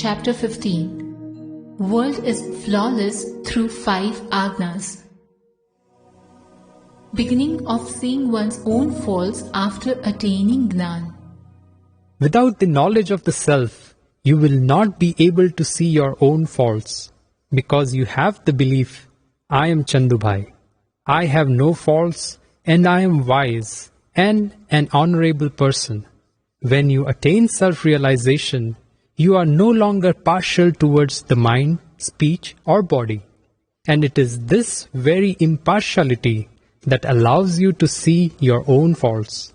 Chapter 15. World is flawless through 5 agnas. Beginning of seeing one's own faults after attaining Gnan. Without the knowledge of the self, you will not be able to see your own faults, because you have the belief, I am Chandubhai, I have no faults and I am wise and an honorable person. When you attain self-realization, you are no longer partial towards the mind, speech or body. And it is this very impartiality that allows you to see your own faults.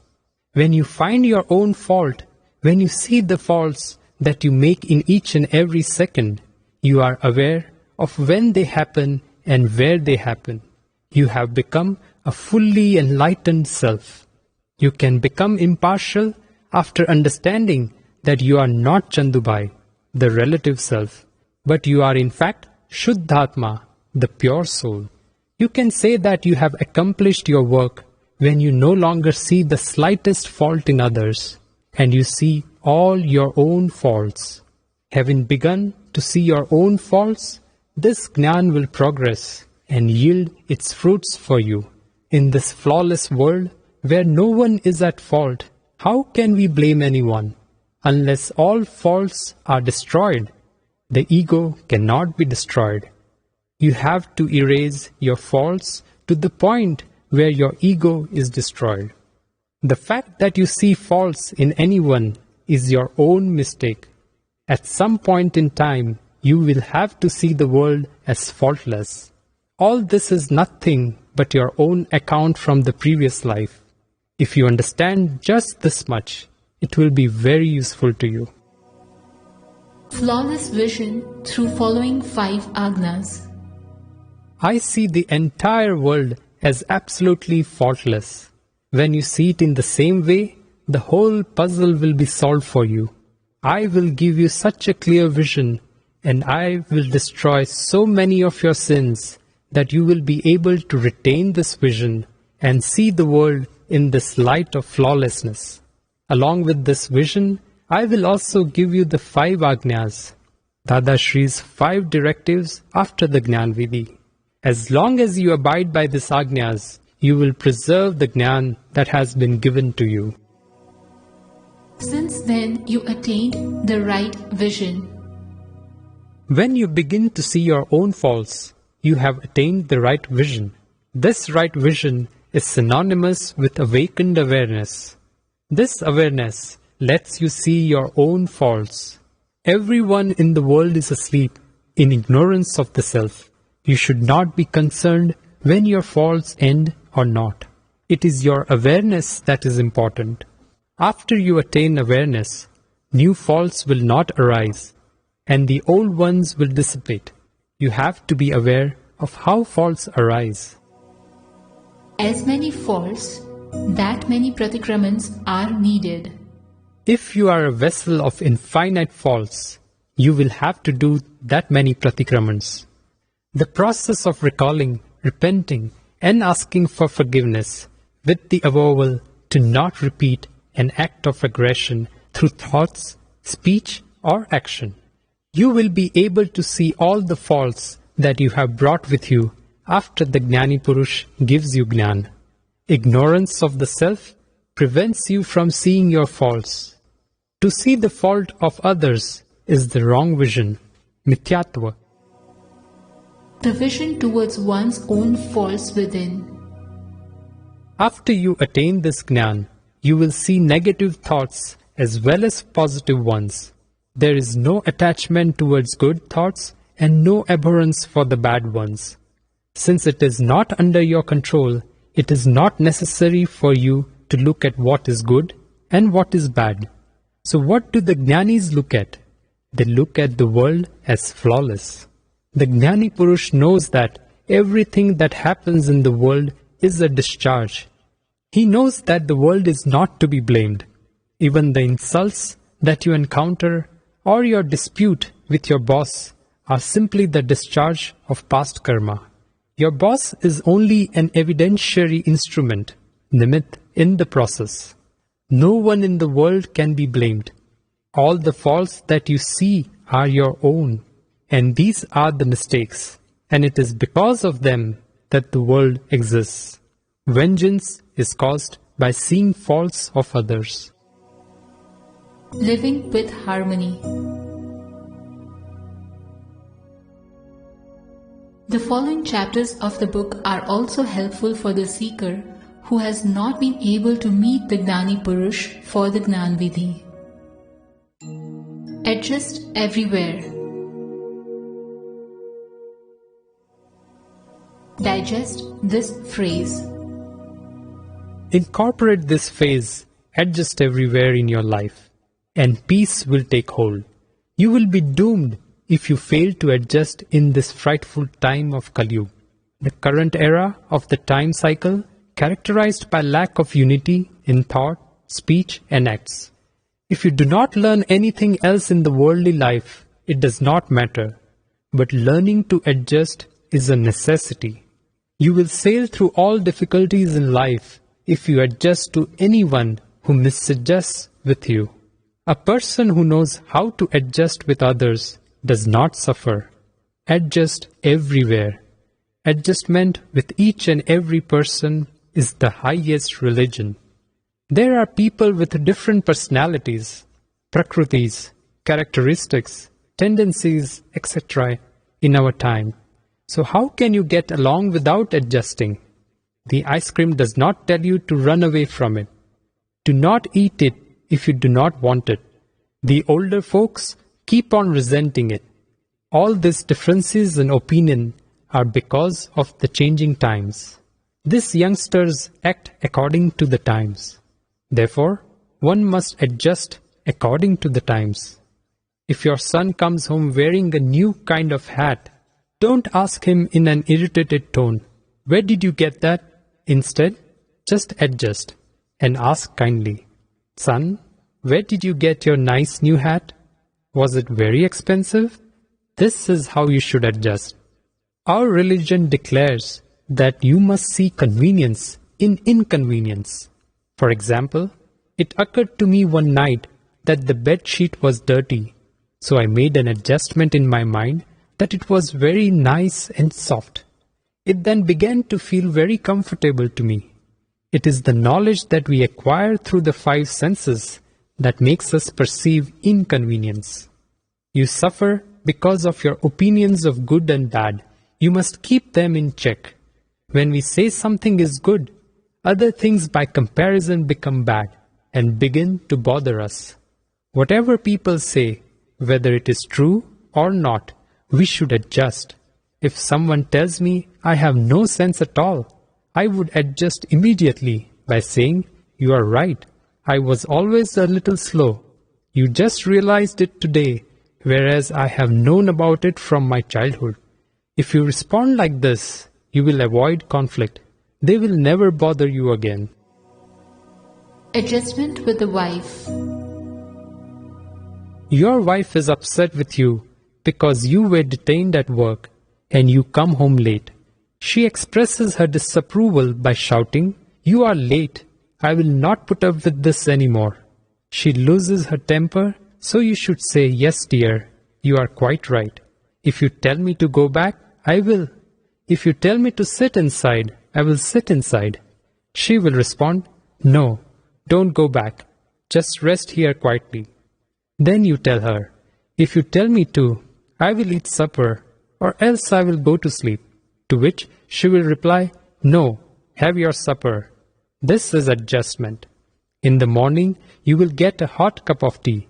When you find your own fault, when you see the faults that you make in each and every second, you are aware of when they happen and where they happen. You have become a fully enlightened self. You can become impartial after understanding that you are not Chandubhai, the relative self, but you are in fact Shuddhatma, the pure soul. You can say that you have accomplished your work when you no longer see the slightest fault in others, and you see all your own faults. Having begun to see your own faults, this Gnan will progress and yield its fruits for you. In this flawless world, where no one is at fault, how can we blame anyone? Unless all faults are destroyed, the ego cannot be destroyed. You have to erase your faults to the point where your ego is destroyed. The fact that you see faults in anyone is your own mistake. At some point in time, you will have to see the world as faultless. All this is nothing but your own account from the previous life. If you understand just this much, it will be very useful to you. Flawless vision through following 5 agnas. I see the entire world as absolutely faultless. When you see it in the same way, the whole puzzle will be solved for you. I will give you such a clear vision, and I will destroy so many of your sins that you will be able to retain this vision and see the world in this light of flawlessness. Along with this vision, I will also give you the 5 agnyas, Dada Shri's 5 directives after the Gnan Vidhi. As long as you abide by these agnyas, you will preserve the Gnan that has been given to you. Since then you attained the right vision. When you begin to see your own faults, you have attained the right vision. This right vision is synonymous with awakened awareness. This awareness lets you see your own faults. Everyone in the world is asleep in ignorance of the self. You should not be concerned when your faults end or not. It is your awareness that is important. After you attain awareness, new faults will not arise, and the old ones will dissipate. You have to be aware of how faults arise. As many faults, that many pratikramans are needed. If you are a vessel of infinite faults, you will have to do that many pratikramans. The process of recalling, repenting, and asking for forgiveness with the avowal to not repeat an act of aggression through thoughts, speech, or action. You will be able to see all the faults that you have brought with you after the Jnani Purush gives you Gnan. Ignorance of the self prevents you from seeing your faults. To see the fault of others is the wrong vision, mithyatva. The vision towards one's own faults within. After you attain this Gnan, you will see negative thoughts as well as positive ones. There is no attachment towards good thoughts and no abhorrence for the bad ones. Since it is not under your control, it is not necessary for you to look at what is good and what is bad. So what do the Jnanis look at? They look at the world as flawless. The Jnani Purush knows that everything that happens in the world is a discharge. He knows that the world is not to be blamed. Even the insults that you encounter or your dispute with your boss are simply the discharge of past karma. Your boss is only an evidentiary instrument, nimit, in the process. No one in the world can be blamed. All the faults that you see are your own, and these are the mistakes, and it is because of them that the world exists. Vengeance is caused by seeing faults of others. Living with harmony. The following chapters of the book are also helpful for the seeker who has not been able to meet the Gnani Purush for the Gnan Vidhi. Adjust everywhere. Digest this phrase. Incorporate this phrase, adjust everywhere in your life, and peace will take hold. You will be doomed if you fail to adjust in this frightful time of Kali Yuga, the current era of the time cycle characterized by lack of unity in thought, speech, and acts. If you do not learn anything else in the worldly life, it does not matter, but learning to adjust is a necessity. You will sail through all difficulties in life if you adjust to anyone who misadjusts with you. A person who knows how to adjust with others does not suffer. Adjust everywhere. Adjustment with each and every person is the highest religion. There are people with different personalities, prakrutis, characteristics, tendencies, etc. in our time. So how can you get along without adjusting? The ice cream does not tell you to run away from it. Do not eat it if you do not want it. The older folks keep on resenting it. All these differences in opinion are because of the changing times. These youngsters act according to the times. Therefore, one must adjust according to the times. If your son comes home wearing a new kind of hat, don't ask him in an irritated tone, "Where did you get that?" Instead, just adjust and ask kindly, "Son, where did you get your nice new hat? Was it very expensive?" This is how you should adjust. Our religion declares that you must see convenience in inconvenience. For example, it occurred to me one night that the bed sheet was dirty, so I made an adjustment in my mind that it was very nice and soft. It then began to feel very comfortable to me. It is the knowledge that we acquire through the five senses that makes us perceive inconvenience. You suffer because of your opinions of good and bad. You must keep them in check. When we say something is good, other things by comparison become bad and begin to bother us. Whatever people say, whether it is true or not, we should adjust. If someone tells me I have no sense at all, I would adjust immediately by saying, "You are right. I was always a little slow. You just realized it today, whereas I have known about it from my childhood." If you respond like this, you will avoid conflict. They will never bother you again. Adjustment with the wife. Your wife is upset with you because you were detained at work and you come home late. She expresses her disapproval by shouting, "You are late. I will not put up with this anymore." She loses her temper, so you should say, "Yes, dear, you are quite right. If you tell me to go back, I will. If you tell me to sit inside, I will sit inside." She will respond, "No, don't go back. Just rest here quietly." Then you tell her, "If you tell me to, I will eat supper, or else I will go to sleep." To which she will reply, "No, have your supper." This is adjustment. In the morning, you will get a hot cup of tea.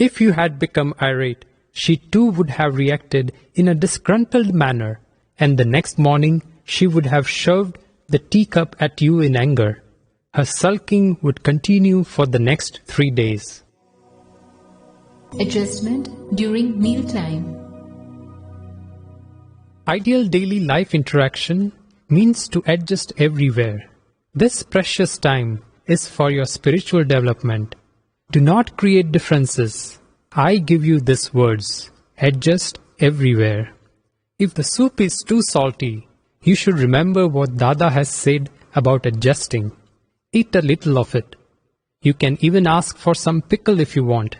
If you had become irate, she too would have reacted in a disgruntled manner, and the next morning she would have shoved the teacup at you in anger. Her sulking would continue for the next 3 days. Adjustment during mealtime. Ideal daily life interaction means to adjust everywhere. This precious time is for your spiritual development. Do not create differences. I give you these words. Adjust everywhere. If the soup is too salty, you should remember what Dada has said about adjusting. Eat a little of it. You can even ask for some pickle if you want,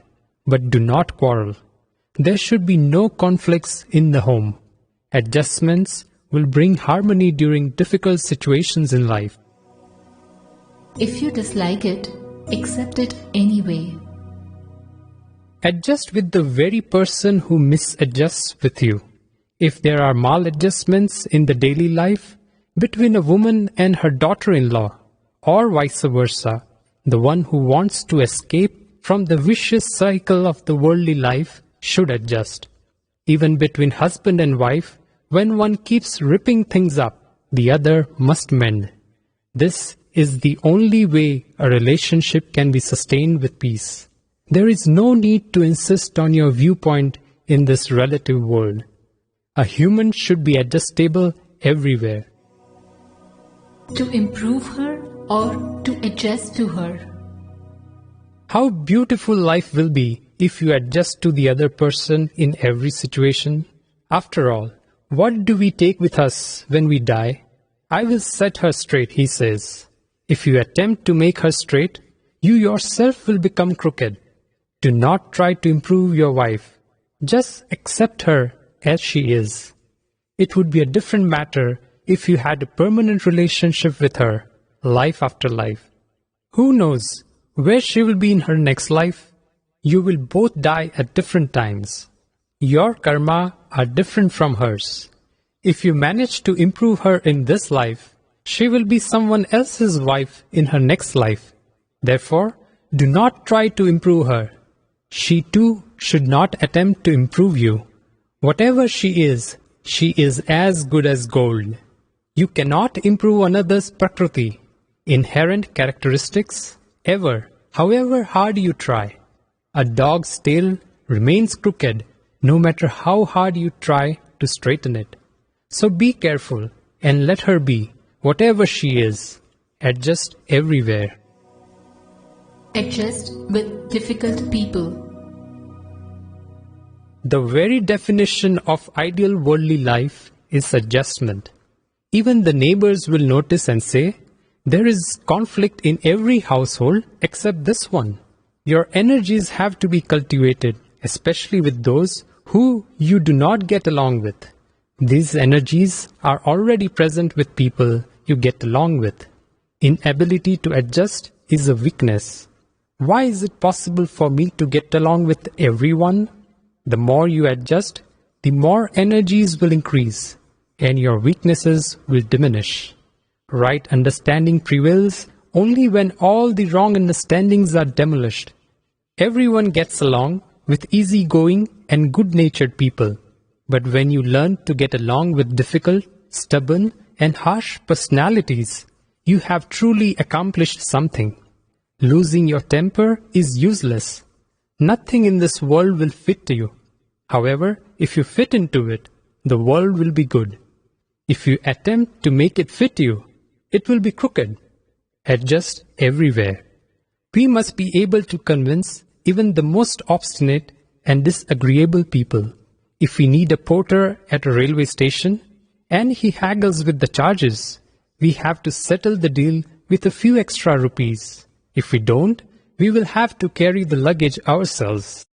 but do not quarrel. There should be no conflicts in the home. Adjustments will bring harmony during difficult situations in life. If you dislike it, accept it anyway. Adjust with the very person who misadjusts with you. If there are maladjustments in the daily life between a woman and her daughter-in-law, or vice versa, the one who wants to escape from the vicious cycle of the worldly life should adjust. Even between husband and wife, when one keeps ripping things up, the other must mend. This is the only way a relationship can be sustained with peace. There is no need to insist on your viewpoint in this relative world. A human should be adjustable everywhere. To improve her or to adjust to her. How beautiful life will be if you adjust to the other person in every situation. After all, what do we take with us when we die? I will set her straight, he says. If you attempt to make her straight, you yourself will become crooked. Do not try to improve your wife. Just accept her as she is. It would be a different matter if you had a permanent relationship with her, life after life. Who knows where she will be in her next life? You will both die at different times. Your karma are different from hers. If you manage to improve her in this life, she will be someone else's wife in her next life. Therefore, do not try to improve her. She too should not attempt to improve you. Whatever she is as good as gold. You cannot improve another's prakriti, inherent characteristics, ever, however hard you try. A dog's tail remains crooked no matter how hard you try to straighten it. So be careful and let her be, whatever she is. Adjust everywhere. Adjust with difficult people. The very definition of ideal worldly life is adjustment. Even the neighbors will notice and say, there is conflict in every household except this one. Your energies have to be cultivated, especially with those who you do not get along with. These energies are already present with people you get along with. Inability to adjust is a weakness. Why is it possible for me to get along with everyone? The more you adjust, the more energies will increase, and your weaknesses will diminish. Right understanding prevails only when all the wrong understandings are demolished. Everyone gets along with easygoing and good-natured people. But when you learn to get along with difficult, stubborn, and harsh personalities, you have truly accomplished something. Losing your temper is useless. Nothing in this world will fit you. However, if you fit into it, the world will be good. If you attempt to make it fit you, it will be crooked. Adjust everywhere. We must be able to convince even the most obstinate and disagreeable people. If we need a porter at a railway station and he haggles with the charges, we have to settle the deal with a few extra rupees. If we don't, we will have to carry the luggage ourselves.